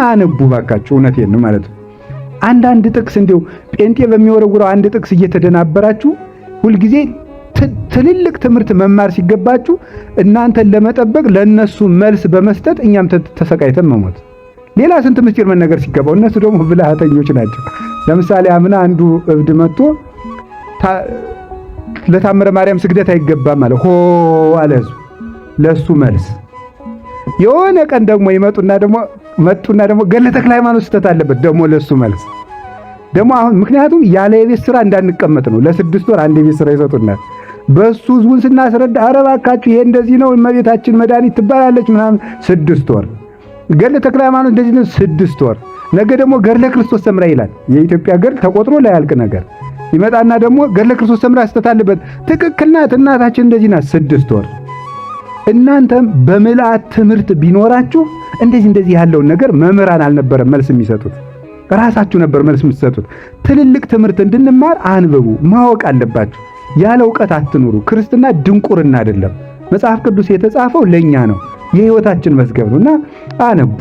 አነቡ ባካችሁ። እውነቴን ነው ማለት ነው። አንዳንድ ጥቅስ እንዲሁ ጴንጤ በሚወረውረው አንድ ጥቅስ እየተደናበራችሁ ሁልጊዜ ትልልቅ ትምህርት መማር ሲገባችሁ እናንተን ለመጠበቅ ለነሱ መልስ በመስጠት እኛም ተሰቃይተን መሞት። ሌላ ስንት ምስጢር መነገር ሲገባው እነሱ ደግሞ ብልሃተኞች ናቸው። ለምሳሌ አምና አንዱ እብድ መጥቶ ለታምረ ማርያም ስግደት አይገባም አለ። ሆ አለ ህዝቡ። ለሱ መልስ የሆነ ቀን ደግሞ ይመጡና ደግሞ ገድለ ተክለ ሃይማኖት ስተት አለበት ደግሞ ለሱ መልስ ደግሞ አሁን ምክንያቱም ያለ የቤት ስራ እንዳንቀመጥ ነው። ለ6 ወር አንድ የቤት ስራ ይሰጡናል። በሱ ህዝቡን ስናስረዳ ኧረ እባካችሁ ይሄ እንደዚህ ነው እመቤታችን መድኃኒት ትባላለች ምናምን 6 ወር ገድለ ተክለ ሃይማኖት እንደዚህ ነው 6 ወር። ነገ ደግሞ ገድለ ክርስቶስ ሰምራ ይላል። የኢትዮጵያ ገድል ተቆጥሮ ላይ ያልቅ ነገር ይመጣና ደግሞ ገድለ ክርስቶስ ሰምራ ስተት አለበት። ትክክል ናት እናታችን እንደዚህ ናት 6 ወር። እናንተም በምልአት ትምህርት ቢኖራችሁ እንደዚህ ያለውን ነገር መምህራን አልነበረም መልስ የሚሰጡት፣ ራሳችሁ ነበር መልስ የምትሰጡት። ትልልቅ ትምህርት እንድንማር አንብቡ፣ ማወቅ አለባችሁ። ያለ ዕውቀት አትኑሩ። ክርስትና ድንቁርና አይደለም። መጽሐፍ ቅዱስ የተጻፈው ለኛ ነው፣ የህይወታችን መዝገብ ነውና አነቡ።